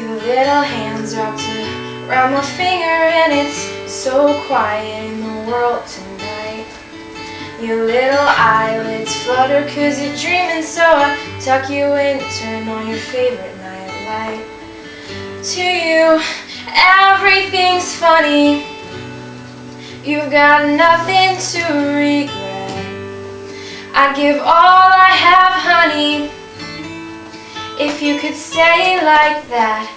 Your little hands wrapped around my finger, and it's so quiet in the world tonight. Your little eyelids flutter 'cause you're dreaming, so I tuck you in, turn on your favorite night light. To you, everything's funny. You've got nothing to regret. I'd give all I have, honey, if you could stay like that.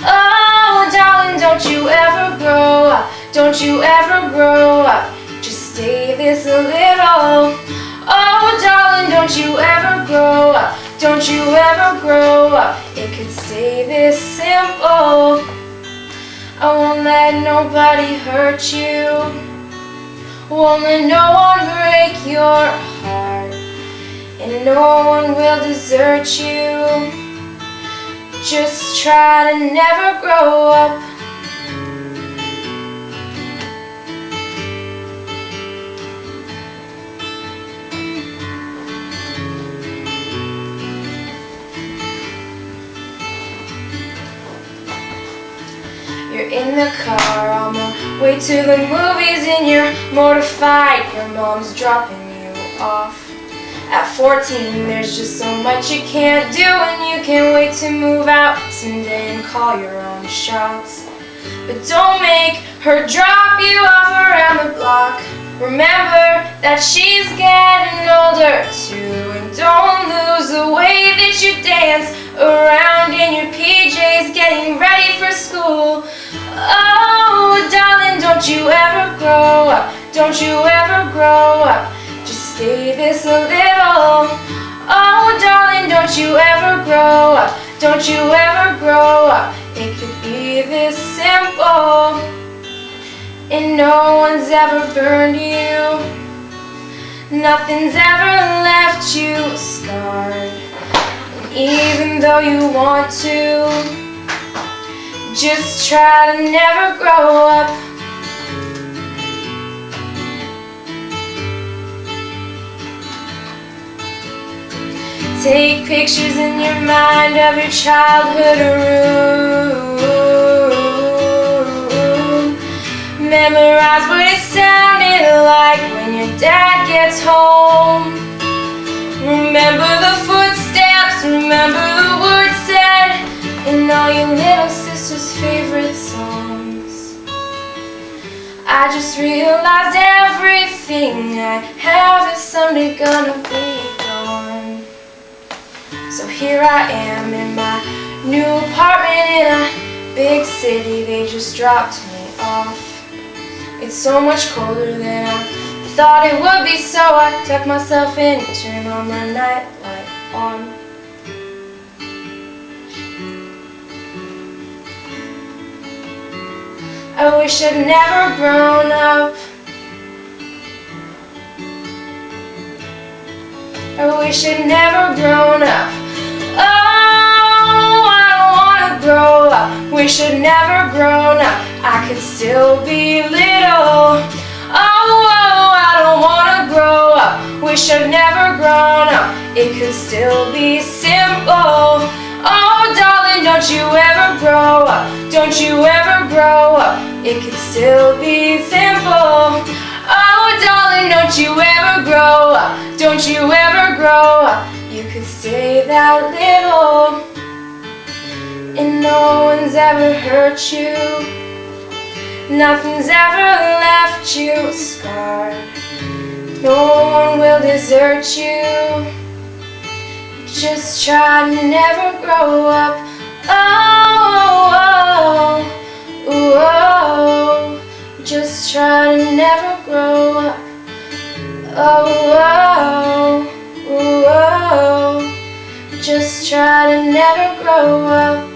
Oh, darling, don't you ever grow up. Don't you ever grow up. Just stay this a little. Oh, darling, don't you ever grow up. Don't you ever grow up. It could stay this simple. I won't let nobody hurt you. Won't let no one break your heart. And no one will desert you. Just try to never grow up. You're in the car on the way to the movies and you're mortified. Your mom's dropping you off. At 14, there's just so much you can't do, and you can't wait to move out someday and call your own shots. But don't make her drop you off around the block. Remember that she's getting older too, and don't lose the way that you dance around in your PJs getting ready for school. Oh, darling, don't you ever grow up. Don't you ever grow up. Just stay this a little. Oh, darling, don't you ever grow up. Don't you ever grow up. It could be this simple. And no one's ever burned you. Nothing's ever left you scarred. And even though you want to, just try to never grow up. Take pictures in your mind of your childhood room. Memorize what it sounded like when your dad gets home. Remember the footsteps, remember the words said in all your little sister's favorite songs. I just realized everything I have is someday gonna be gone. So here I am in my new apartment in a big city. They just dropped me off. It's so much colder than I thought it would be, so I tuck myself in and turn on my night light on. I wish I'd never grown up. I wish I'd never grown up. Oh, I don't wanna grow up. Wish I'd never grown up. I could still be little. Oh, I don't wanna grow up. Wish I'd never grown up. It could still be simple. Oh, darling, don't you ever grow up. Don't you ever grow up. It could still be simple. Oh, darling, don't you ever grow up. Don't you ever grow up. You could stay that little. And no one's ever hurt you. Nothing's ever left you scarred. No one will desert you. Just try to never grow up. Oh, oh, oh, oh. Just try to never grow up. Oh, oh, oh, oh. Just try to never grow up.